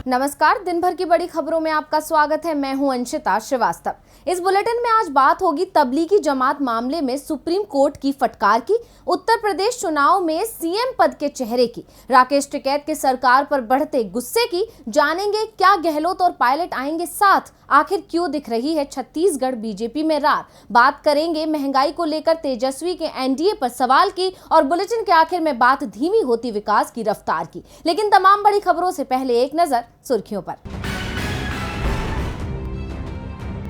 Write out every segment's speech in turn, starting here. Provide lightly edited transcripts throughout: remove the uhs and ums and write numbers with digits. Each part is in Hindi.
नमस्कार, दिन भर की बड़ी खबरों में आपका स्वागत है। मैं हूं अंशिता श्रीवास्तव। इस बुलेटिन में आज बात होगी तबलीगी जमात मामले में सुप्रीम कोर्ट की फटकार की, उत्तर प्रदेश चुनाव में सीएम पद के चेहरे की, राकेश टिकैत के सरकार पर बढ़ते गुस्से की, जानेंगे क्या गहलोत और पायलट आएंगे साथ, आखिर क्यों दिख रही है छत्तीसगढ़ बीजेपी में रार। बात करेंगे महंगाई को लेकर तेजस्वी के एनडीए पर सवाल की और बुलेटिन के आखिर में बात धीमी होती विकास की रफ्तार की। लेकिन तमाम बड़ी खबरों से पहले एक नजर सुर्खियों पर।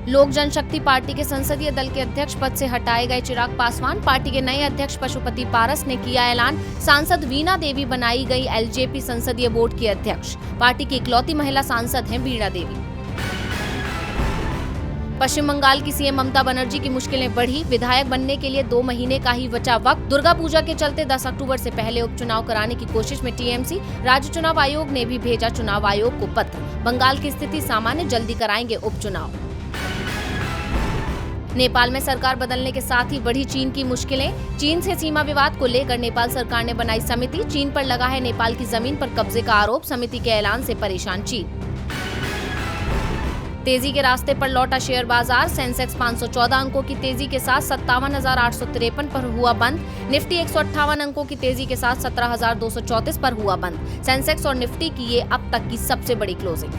लोक जनशक्ति पार्टी के संसदीय दल के अध्यक्ष पद से हटाए गए चिराग पासवान, पार्टी के नए अध्यक्ष पशुपति पारस ने किया ऐलान। सांसद वीणा देवी बनाई गई एलजेपी संसदीय बोर्ड की अध्यक्ष, पार्टी की इकलौती महिला सांसद हैं वीणा देवी। पश्चिम बंगाल की सीएम ममता बनर्जी की मुश्किलें बढ़ी, विधायक बनने के लिए 2 महीने का ही बचा वक्त। दुर्गा पूजा के चलते 10 अक्टूबर से पहले उपचुनाव कराने की कोशिश में टीएमसी, राज्य चुनाव आयोग ने भी भेजा चुनाव आयोग को पत्र। बंगाल की स्थिति सामान्य, जल्दी कराएंगे उपचुनाव। नेपाल में सरकार बदलने के साथ ही बढ़ी चीन की मुश्किलें, चीन से सीमा विवाद को लेकर नेपाल सरकार ने बनाई समिति, चीन पर लगा है नेपाल की जमीन पर कब्जे का आरोप, समिति के ऐलान से परेशान चीन। तेजी के रास्ते पर लौटा शेयर बाजार, सेंसेक्स 514 अंकों की तेजी के साथ 57,853 पर हुआ बंद, निफ्टी 158 अंकों की तेजी के साथ 17,234 पर हुआ बंद। सेंसेक्स और निफ्टी की ये अब तक की सबसे बड़ी क्लोजिंग।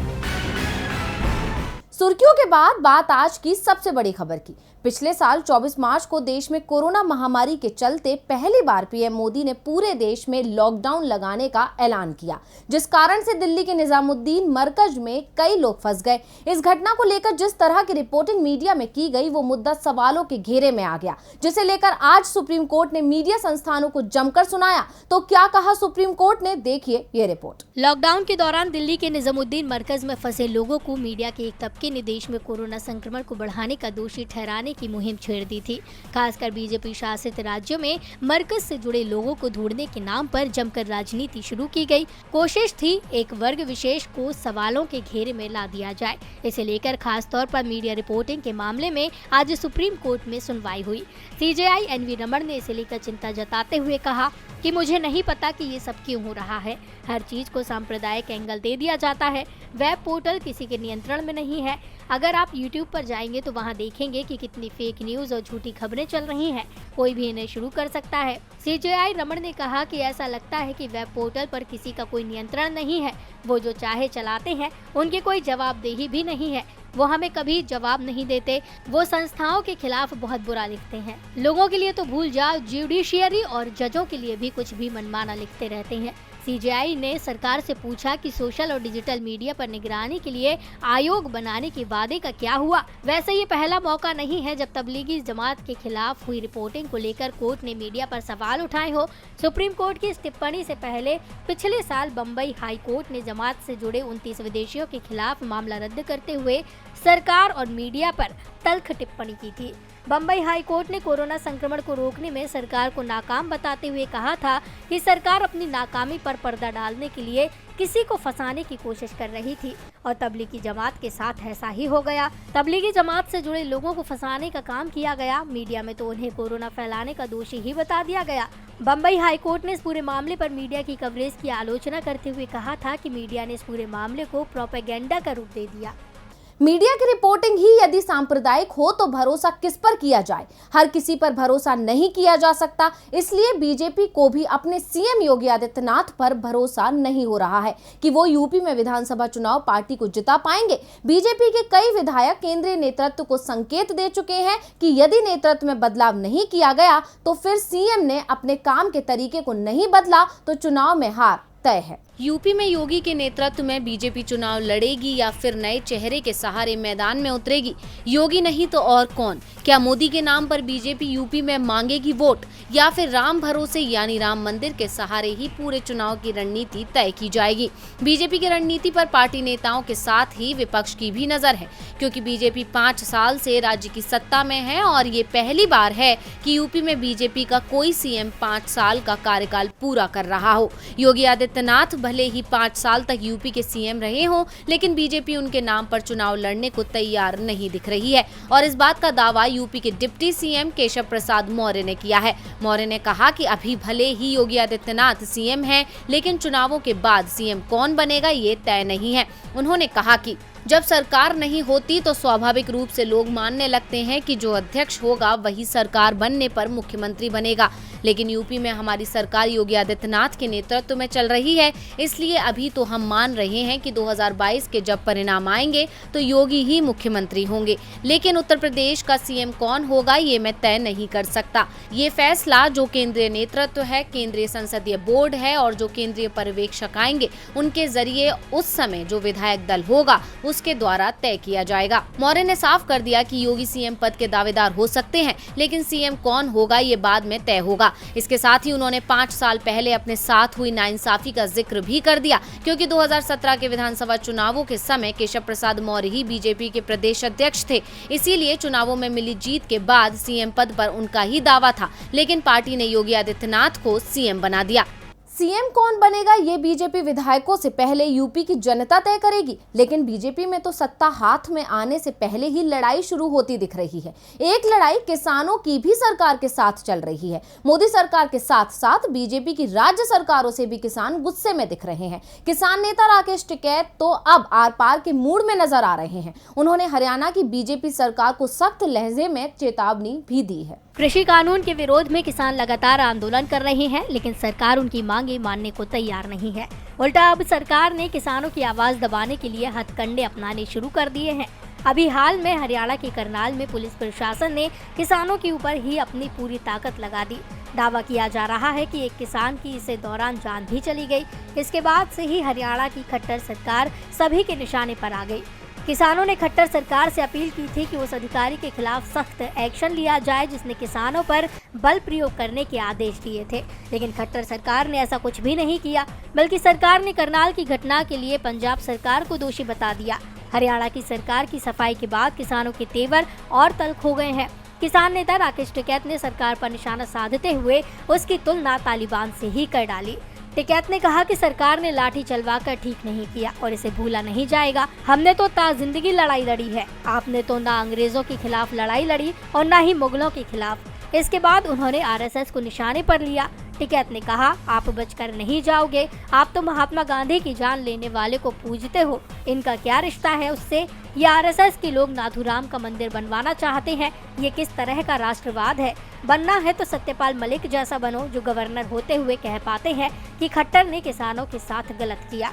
सुर्खियों के बाद बात आज की सबसे बड़ी खबर की। पिछले साल 24 मार्च को देश में कोरोना महामारी के चलते पहली बार पीएम मोदी ने पूरे देश में लॉकडाउन लगाने का ऐलान किया, जिस कारण से दिल्ली के निजामुद्दीन मरकज में कई लोग फंस गए। इस घटना को लेकर जिस तरह की रिपोर्टिंग मीडिया में की गई वो मुद्दा सवालों के घेरे में आ गया, जिसे लेकर आज सुप्रीम कोर्ट ने मीडिया संस्थानों को जमकर सुनाया। तो क्या कहा सुप्रीम कोर्ट ने, देखिए ये रिपोर्ट। लॉकडाउन के दौरान दिल्ली के निजामुद्दीन मरकज में फंसे लोगों को मीडिया के एक तबके ने देश में कोरोना संक्रमण को बढ़ाने का दोषी ठहराने की मुहिम छेड़ दी थी। खासकर बीजेपी शासित राज्यों में मरकज से जुड़े लोगों को ढूंढने के नाम पर जमकर राजनीति शुरू की गई। कोशिश थी एक वर्ग विशेष को सवालों के घेरे में ला दिया जाए। इसे लेकर खास तौर पर मीडिया रिपोर्टिंग के मामले में आज सुप्रीम कोर्ट में सुनवाई हुई। सीजेआई एनवी रमन ने इसे लेकर चिंता जताते हुए कहा कि मुझे नहीं पता कि ये सब क्यों हो रहा है। हर चीज को सांप्रदायिक एंगल दे दिया जाता है। वेब पोर्टल किसी के नियंत्रण में नहीं है। अगर आप YouTube पर जाएंगे तो वहां देखेंगे कि कितनी फेक न्यूज और झूठी खबरें चल रही हैं। कोई भी इन्हें शुरू कर सकता है। सीजेआई रमन ने कहा कि ऐसा लगता है कि वेब पोर्टल पर किसी का कोई नियंत्रण नहीं है। वो जो चाहे चलाते हैं, उनकी कोई जवाबदेही भी नहीं है। वो हमें कभी जवाब नहीं देते। वो संस्थाओं के खिलाफ बहुत बुरा लिखते हैं। लोगों के लिए तो भूल जाओ, जुडिशियरी और जजों के लिए भी कुछ भी मनमाना लिखते रहते हैं। सीजेआई ने सरकार से पूछा कि सोशल और डिजिटल मीडिया पर निगरानी के लिए आयोग बनाने के वादे का क्या हुआ। वैसे ये पहला मौका नहीं है जब तबलीगी जमात के खिलाफ हुई रिपोर्टिंग को लेकर कोर्ट ने मीडिया पर सवाल उठाए हो। सुप्रीम कोर्ट की इस टिप्पणी से पहले पिछले साल बम्बई हाई कोर्ट ने जमात से जुड़े 29 विदेशियों के खिलाफ मामला रद्द करते हुए सरकार और मीडिया पर तल्ख टिप्पणी की थी। बम्बई हाई कोर्ट ने कोरोना संक्रमण को रोकने में सरकार को नाकाम बताते हुए कहा था कि सरकार अपनी नाकामी पर पर्दा डालने के लिए किसी को फंसाने की कोशिश कर रही थी और तबलीगी जमात के साथ ऐसा ही हो गया। तबलीगी जमात से जुड़े लोगों को फंसाने का काम किया गया। मीडिया में तो उन्हें कोरोना फैलाने का दोषी ही बता दिया गया। बम्बई हाई कोर्ट ने इस पूरे मामले पर मीडिया की कवरेज की आलोचना करते हुए कहा था कि मीडिया ने इस पूरे मामले को प्रोपेगेंडा का रूप दे दिया। मीडिया की रिपोर्टिंग ही यदि सांप्रदायिक हो तो भरोसा किस पर किया जाए? हर किसी पर भरोसा नहीं किया जा सकता। इसलिए बीजेपी को भी अपने सीएम योगी आदित्यनाथ पर भरोसा नहीं हो रहा है कि वो यूपी में विधानसभा चुनाव पार्टी को जिता पाएंगे। बीजेपी के कई विधायक केंद्रीय नेतृत्व को संकेत दे चुके हैं कि यदि नेतृत्व में बदलाव नहीं किया गया तो फिर सीएम ने अपने काम के तरीके को नहीं बदला तो चुनाव में हार तय है। यूपी में योगी के नेतृत्व में बीजेपी चुनाव लड़ेगी या फिर नए चेहरे के सहारे मैदान में उतरेगी? योगी नहीं तो और कौन? क्या मोदी के नाम पर बीजेपी यूपी में मांगेगी वोट या फिर राम भरोसे यानी राम मंदिर के सहारे ही पूरे चुनाव की रणनीति तय की जाएगी? बीजेपी की रणनीति पर पार्टी नेताओं के साथ ही विपक्ष की भी नजर है, क्योंकि बीजेपी 5 साल से राज्य की सत्ता में है और ये पहली बार है कि यूपी में बीजेपी का कोई सीएम 5 साल का कार्यकाल पूरा कर रहा हो। योगी आदित्यनाथ आदित्यनाथ भले ही 5 साल तक यूपी के सीएम रहे हों, लेकिन बीजेपी उनके नाम पर चुनाव लड़ने को तैयार नहीं दिख रही है और इस बात का दावा यूपी के डिप्टी सीएम केशव प्रसाद मौर्य ने किया है। मौर्य ने कहा कि अभी भले ही योगी आदित्यनाथ सीएम हैं, लेकिन चुनावों के बाद सीएम कौन बनेगा ये तय नहीं है। उन्होंने कहा कि जब सरकार नहीं होती तो स्वाभाविक रूप से लोग मानने लगते हैं कि जो अध्यक्ष होगा वही सरकार बनने पर मुख्यमंत्री बनेगा, लेकिन यूपी में हमारी सरकार योगी आदित्यनाथ के नेतृत्व में चल रही है, इसलिए अभी तो हम मान रहे हैं कि 2022 के जब परिणाम आएंगे तो योगी ही मुख्यमंत्री होंगे, लेकिन उत्तर प्रदेश का सीएम कौन होगा ये मैं तय नहीं कर सकता। ये फैसला जो केंद्रीय नेतृत्व है, केंद्रीय संसदीय बोर्ड है और जो केंद्रीय पर्यवेक्षक आएंगे उनके जरिए उस समय जो विधायक दल होगा उसके द्वारा तय किया जाएगा। मौर्य ने साफ कर दिया कि योगी सीएम पद के दावेदार हो सकते हैं, लेकिन सीएम कौन होगा ये बाद में तय होगा। इसके साथ ही उन्होंने 5 साल पहले अपने साथ हुई नाइंसाफी का जिक्र भी कर दिया, क्योंकि 2017 के विधानसभा चुनावों के समय केशव प्रसाद मौर्य ही बीजेपी के प्रदेश अध्यक्ष थे, इसीलिए चुनावों में मिली जीत के बाद सीएम पद पर उनका ही दावा था, लेकिन पार्टी ने योगी आदित्यनाथ को सीएम बना दिया। सीएम कौन बनेगा ये बीजेपी विधायकों से पहले यूपी की जनता तय करेगी, लेकिन बीजेपी में तो सत्ता हाथ में आने से पहले ही लड़ाई शुरू होती दिख रही है। एक लड़ाई किसानों की भी सरकार के साथ चल रही है। मोदी सरकार के साथ साथ बीजेपी की राज्य सरकारों से भी किसान गुस्से में दिख रहे हैं। किसान नेता राकेश टिकैत तो अब आर पार के मूड में नजर आ रहे हैं। उन्होंने हरियाणा की बीजेपी सरकार को सख्त लहजे में चेतावनी भी दी है। कृषि कानून के विरोध में किसान लगातार आंदोलन कर रहे हैं, लेकिन सरकार उनकी मांगे मानने को तैयार नहीं है। उल्टा अब सरकार ने किसानों की आवाज दबाने के लिए हथकंडे अपनाने शुरू कर दिए हैं। अभी हाल में हरियाणा के करनाल में पुलिस प्रशासन ने किसानों के ऊपर ही अपनी पूरी ताकत लगा दी। दावा किया जा रहा है कि एक किसान की इस दौरान जान भी चली गई। इसके बाद से ही हरियाणा की खट्टर सरकार सभी के निशाने पर आ गई। किसानों ने खट्टर सरकार से अपील की थी कि उस अधिकारी के खिलाफ सख्त एक्शन लिया जाए जिसने किसानों पर बल प्रयोग करने के आदेश दिए थे, लेकिन खट्टर सरकार ने ऐसा कुछ भी नहीं किया, बल्कि सरकार ने करनाल की घटना के लिए पंजाब सरकार को दोषी बता दिया। हरियाणा की सरकार की सफाई के बाद किसानों के तेवर और तल्ख हो गए हैं। किसान नेता राकेश टिकैत ने सरकार पर निशाना साधते हुए उसकी तुलना तालिबान से ही कर डाली। टिकैत ने कहा कि सरकार ने लाठी चलवाकर ठीक नहीं किया और इसे भूला नहीं जाएगा। हमने तो जिंदगी लड़ाई लड़ी है, आपने तो ना अंग्रेजों के खिलाफ लड़ाई लड़ी और ना ही मुगलों के खिलाफ। इसके बाद उन्होंने आरएसएस को निशाने पर लिया। टिकैत ने कहा, आप बचकर नहीं जाओगे, आप तो महात्मा गांधी की जान लेने वाले को पूजते हो, इनका क्या रिश्ता है उससे? ये आरएसएस के लोग नाथूराम का मंदिर बनवाना चाहते हैं, ये किस तरह का राष्ट्रवाद है? बनना है तो सत्यपाल मलिक जैसा बनो, जो गवर्नर होते हुए कह पाते हैं कि खट्टर ने किसानों के साथ गलत किया।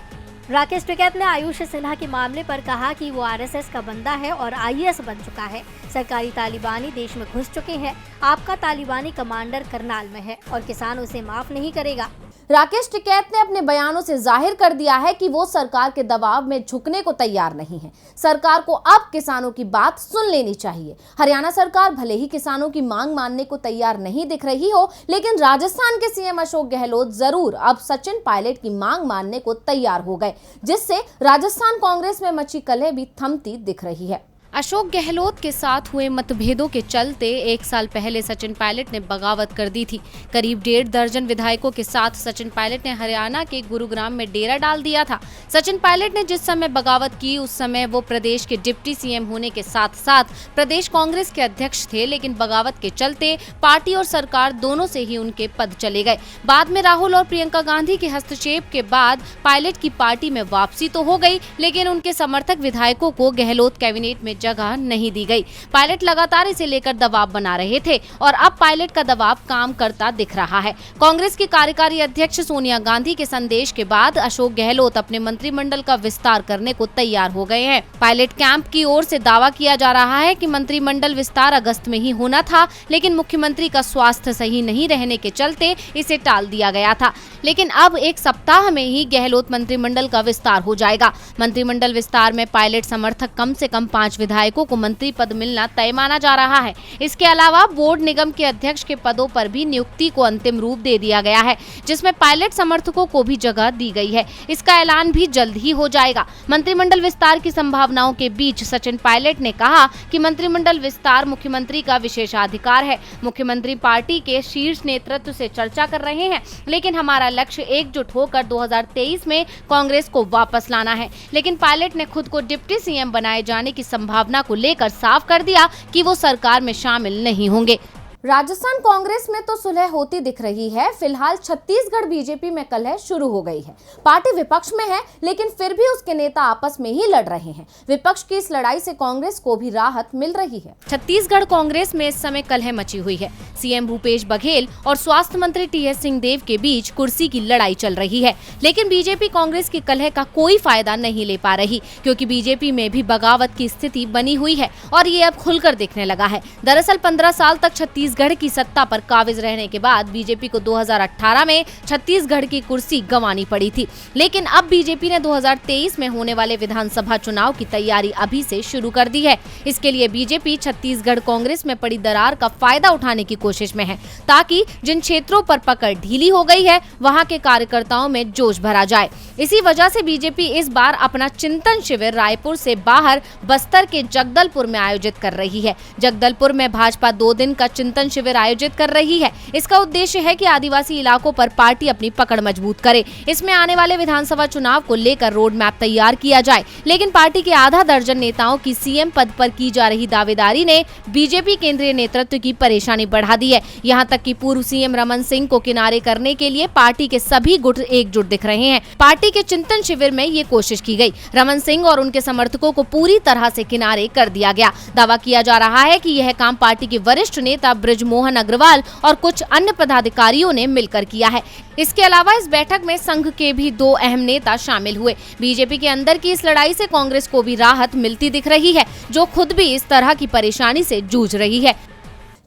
राकेश टिकैत ने आयुष सिन्हा के मामले पर कहा कि वो आरएसएस का बंदा है और आईएएस बन चुका है। सरकारी तालिबानी देश में घुस चुके हैं। आपका तालिबानी कमांडर करनाल में है और किसान उसे माफ नहीं करेगा। राकेश टिकैत ने अपने बयानों से जाहिर कर दिया है कि वो सरकार के दबाव में झुकने को तैयार नहीं है। सरकार को अब किसानों की बात सुन लेनी चाहिए। हरियाणा सरकार भले ही किसानों की मांग मानने को तैयार नहीं दिख रही हो, लेकिन राजस्थान के सीएम अशोक गहलोत जरूर अब सचिन पायलट की मांग मानने को तैयार हो गए, जिससे राजस्थान कांग्रेस में मची कलह भी थमती दिख रही है। अशोक गहलोत के साथ हुए मतभेदों के चलते 1 साल पहले सचिन पायलट ने बगावत कर दी थी। करीब 1.5 दर्जन विधायकों के साथ सचिन पायलट ने हरियाणा के गुरुग्राम में डेरा डाल दिया था। सचिन पायलट ने जिस समय बगावत की उस समय वो प्रदेश के डिप्टी सीएम होने के साथ साथ प्रदेश कांग्रेस के अध्यक्ष थे, लेकिन बगावत के चलते पार्टी और सरकार दोनों से ही उनके पद चले गए। बाद में राहुल और प्रियंका गांधी के हस्तक्षेप के बाद पायलट की पार्टी में वापसी तो हो गई, लेकिन उनके समर्थक विधायकों को गहलोत कैबिनेट में जगह नहीं दी गई। पायलट लगातार इसे लेकर दबाव बना रहे थे और अब पायलट का दबाव काम करता दिख रहा है। कांग्रेस की कार्यकारी अध्यक्ष सोनिया गांधी के संदेश के बाद अशोक गहलोत अपने मंत्रिमंडल का विस्तार करने को तैयार हो गए हैं। पायलट कैंप की ओर से दावा किया जा रहा है कि मंत्रिमंडल विस्तार अगस्त में ही होना था, लेकिन मुख्यमंत्री का स्वास्थ्य सही नहीं रहने के चलते इसे टाल दिया गया था। लेकिन अब 1 सप्ताह में ही गहलोत मंत्रिमंडल का विस्तार हो जाएगा। मंत्रिमंडल विस्तार में पायलट समर्थक कम से कम 5 विधायकों को मंत्री पद मिलना तय माना जा रहा है। इसके अलावा बोर्ड निगम के अध्यक्ष के पदों पर भी नियुक्ति को अंतिम रूप दे दिया गया है, जिसमें पायलट समर्थकों को भी जगह दी गई है। इसका ऐलान भी जल्द ही हो जाएगा। मंत्रिमंडल विस्तार की संभावनाओं के बीच सचिन पायलट ने कहा कि मंत्रिमंडल विस्तार मुख्यमंत्री का विशेषाधिकार है। मुख्यमंत्री पार्टी के शीर्ष नेतृत्व से चर्चा कर रहे हैं, लेकिन हमारा लक्ष्य एकजुट होकर 2023 में कांग्रेस को वापस लाना है। लेकिन पायलट ने खुद को डिप्टी सीएम बनाए जाने की संभावना को लेकर साफ कर दिया कि वो सरकार में शामिल नहीं होंगे। राजस्थान कांग्रेस में तो सुलह होती दिख रही है। फिलहाल छत्तीसगढ़ बीजेपी में कलह शुरू हो गई है। पार्टी विपक्ष में है, लेकिन फिर भी उसके नेता आपस में ही लड़ रहे हैं। विपक्ष की इस लड़ाई से कांग्रेस को भी राहत मिल रही है। छत्तीसगढ़ कांग्रेस में इस समय कलह मची हुई है। सीएम भूपेश बघेल और स्वास्थ्य मंत्री टीएस सिंहदेव के बीच कुर्सी की लड़ाई चल रही है, लेकिन बीजेपी कांग्रेस की कलह का कोई फायदा नहीं ले पा रही, क्योंकि बीजेपी में भी बगावत की स्थिति बनी हुई है और ये अब खुलकर दिखने लगा है। दरअसल 15 साल तक छत्तीसगढ़ की सत्ता पर काबिज रहने के बाद बीजेपी को 2018 में छत्तीसगढ़ की कुर्सी गंवानी पड़ी थी, लेकिन अब बीजेपी ने 2023 में होने वाले विधानसभा चुनाव की तैयारी अभी से शुरू कर दी है। इसके लिए बीजेपी छत्तीसगढ़ कांग्रेस में पड़ी दरार का फायदा उठाने की कोशिश में है, ताकि जिन क्षेत्रों पर पकड़ ढीली हो गई है वहां के कार्यकर्ताओं में जोश भरा जाए। इसी वजह से बीजेपी इस बार अपना चिंतन शिविर रायपुर से बाहर बस्तर के जगदलपुर में आयोजित कर रही है। जगदलपुर में भाजपा 2 दिन का चिंतन शिविर आयोजित कर रही है। इसका उद्देश्य है कि आदिवासी इलाकों पर पार्टी अपनी पकड़ मजबूत करे। इसमें आने वाले विधानसभा चुनाव को लेकर रोड मैप तैयार किया जाए, लेकिन पार्टी के आधा दर्जन नेताओं की सीएम पद पर की जा रही दावेदारी ने बीजेपी केंद्रीय नेतृत्व की परेशानी बढ़ा दी है। यहाँ तक कि पूर्व सीएम रमन सिंह को किनारे करने के लिए पार्टी के सभी गुट एकजुट दिख रहे हैं। पार्टी के चिंतन शिविर में ये कोशिश की गई। रमन सिंह और उनके समर्थकों को पूरी तरह से किनारे कर दिया गया। दावा किया जा रहा है कि यह काम पार्टी के वरिष्ठ नेता बृजमोहन अग्रवाल और कुछ अन्य पदाधिकारियों ने मिलकर किया है। इसके अलावा इस बैठक में संघ के भी 2 अहम नेता शामिल हुए। बीजेपी के अंदर की इस लड़ाई से कांग्रेस को भी राहत मिलती दिख रही है, जो खुद भी इस तरह की परेशानी से जूझ रही है।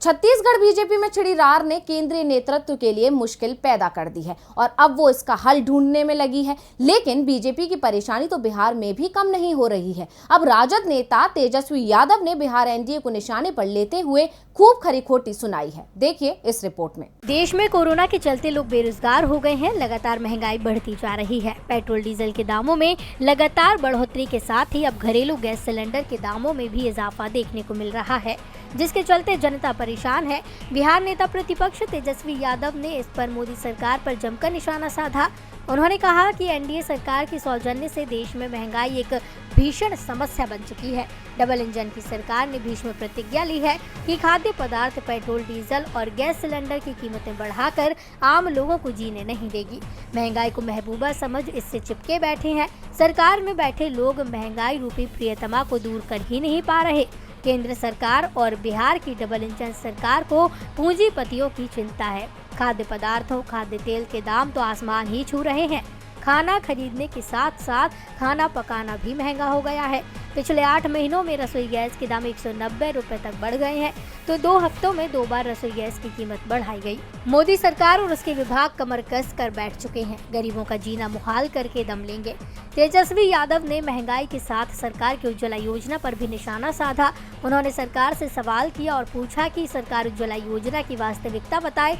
छत्तीसगढ़ बीजेपी में छिड़ी रार ने केंद्रीय नेतृत्व के लिए मुश्किल पैदा कर दी है और अब वो इसका हल ढूंढने में लगी है। लेकिन बीजेपी की परेशानी तो बिहार में भी कम नहीं हो रही है। अब राजद नेता तेजस्वी यादव ने बिहार एनडीए को निशाने पर लेते हुए खूब खरी खोटी सुनाई है। देखिए इस रिपोर्ट में। देश में कोरोना के चलते लोग बेरोजगार हो गए हैं। लगातार महंगाई बढ़ती जा रही है। पेट्रोल डीजल के दामों में लगातार बढ़ोतरी के साथ ही अब घरेलू गैस सिलेंडर के दामों में भी इजाफा देखने को मिल रहा है, जिसके चलते जनता परेशान है। बिहार नेता प्रतिपक्ष तेजस्वी यादव ने इस पर मोदी सरकार पर जमकर निशाना साधा। उन्होंने कहा कि एनडीए सरकार की सौजन्य से देश में महंगाई एक भीषण समस्या बन चुकी है। डबल इंजन की सरकार ने भीष्म प्रतिज्ञा ली है कि खाद्य पदार्थ, पेट्रोल, डीजल और गैस सिलेंडर की कीमतें बढ़ाकर आम लोगों को जीने नहीं देगी। महंगाई को महबूबा समझ इससे चिपके बैठे हैं। सरकार में बैठे लोग महंगाई रूपी प्रियतमा को दूर कर ही नहीं पा रहे। केंद्र सरकार और बिहार की डबल इंजन सरकार को पूंजीपतियों की चिंता है। खाद्य पदार्थों, खाद्य तेल के दाम तो आसमान ही छू रहे हैं। खाना खरीदने के साथ साथ खाना पकाना भी महंगा हो गया है। पिछले 8 महीनों में रसोई गैस के दाम 190 रुपए तक बढ़ गए हैं, तो 2 हफ्तों में 2 बार रसोई गैस की कीमत बढ़ाई गई। मोदी सरकार और उसके विभाग कमर कस कर बैठ चुके हैं। गरीबों का जीना मुहाल करके दम लेंगे। तेजस्वी यादव ने महंगाई के साथ सरकार की उज्ज्वला योजना पर भी निशाना साधा। उन्होंने सरकार से सवाल किया और पूछा कि सरकार उज्ज्वला योजना की वास्तविकता बताए।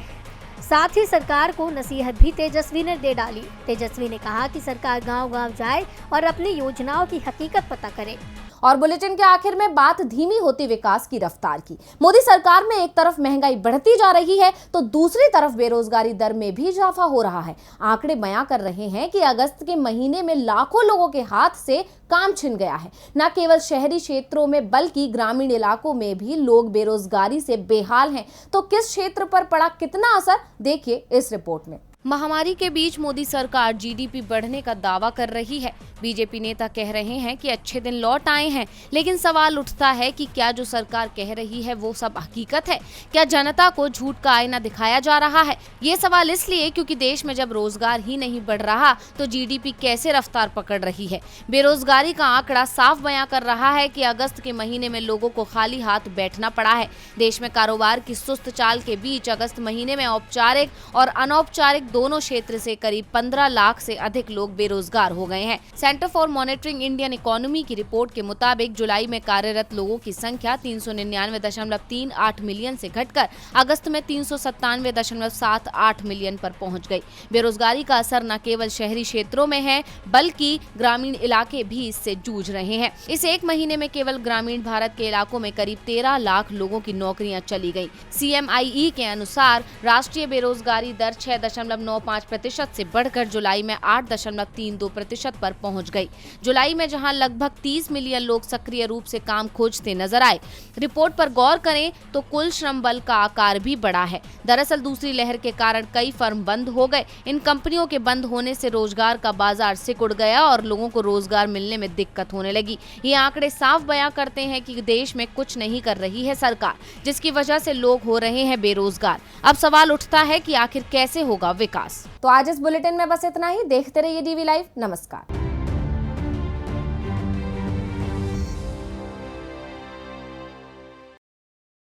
साथ ही सरकार को नसीहत भी तेजस्वी ने दे डाली। तेजस्वी ने कहा कि सरकार गांव-गांव जाए और अपनी योजनाओं की हकीकत पता करे। और बुलेटिन के आखिर में बात धीमी होती विकास की रफ्तार की। मोदी सरकार में एक तरफ महंगाई बढ़ती जा रही है तो दूसरी तरफ बेरोजगारी दर में भी इजाफा हो रहा है। आंकड़े बयां कर रहे हैं कि अगस्त के महीने में लाखों लोगों के हाथ से काम छिन गया है। न केवल शहरी क्षेत्रों में बल्कि ग्रामीण इलाकों में भी लोग बेरोजगारी से बेहाल हैं। तो किस क्षेत्र पर पड़ा कितना असर, देखिए इस रिपोर्ट में। महामारी के बीच मोदी सरकार जीडीपी बढ़ने का दावा कर रही है। बीजेपी नेता कह रहे हैं कि अच्छे दिन लौट आए हैं, लेकिन सवाल उठता है कि क्या जो सरकार कह रही है वो सब हकीकत है? क्या जनता को झूठ का आईना दिखाया जा रहा है? ये सवाल इसलिए क्योंकि देश में जब रोजगार ही नहीं बढ़ रहा तो जीडीपी कैसे रफ्तार पकड़ रही है। बेरोजगारी का आंकड़ा साफ बयां कर रहा है कि अगस्त के महीने में लोगों को खाली हाथ बैठना पड़ा है। देश में कारोबार की सुस्त चाल के बीच अगस्त महीने में औपचारिक और अनौपचारिक दोनों क्षेत्र से करीब 15 लाख से अधिक लोग बेरोजगार हो गए हैं। Centre for monitoring Indian economy की रिपोर्ट के मुताबिक जुलाई में कार्यरत लोगों की संख्या 399.38 मिलियन से घटकर अगस्त में 397.78 मिलियन पर पहुंच गई। बेरोजगारी का असर न केवल शहरी क्षेत्रों में है बल्कि ग्रामीण इलाके भी इससे जूझ रहे हैं। इस एक महीने में केवल ग्रामीण भारत के इलाकों में करीब 13 लाख लोगों की नौकरियां चली गई। CMIE के अनुसार राष्ट्रीय बेरोजगारी दर 6.95% से बढ़कर जुलाई में 8.32% पर पहुंच गई। जुलाई में जहां लगभग 30 मिलियन लोग सक्रिय रूप से काम खोजते नजर आए, रिपोर्ट पर गौर करें तो कुल श्रम बल का आकार भी बढ़ा है। दरअसल दूसरी लहर के कारण कई फर्म बंद हो गए। इन कंपनियों के बंद होने से रोजगार का बाजार सिकुड़ गया और लोगों को रोजगार मिलने में दिक्कत होने लगी। ये आंकड़े साफ बयां करते हैं कि देश में कुछ नहीं कर रही है सरकार, जिसकी वजह से लोग हो रहे हैं बेरोजगार। अब सवाल उठता है कि आखिर कैसे होगा विकास। तो आज इस बुलेटिन में बस इतना ही। देखते रहिए DV लाइव। नमस्कार।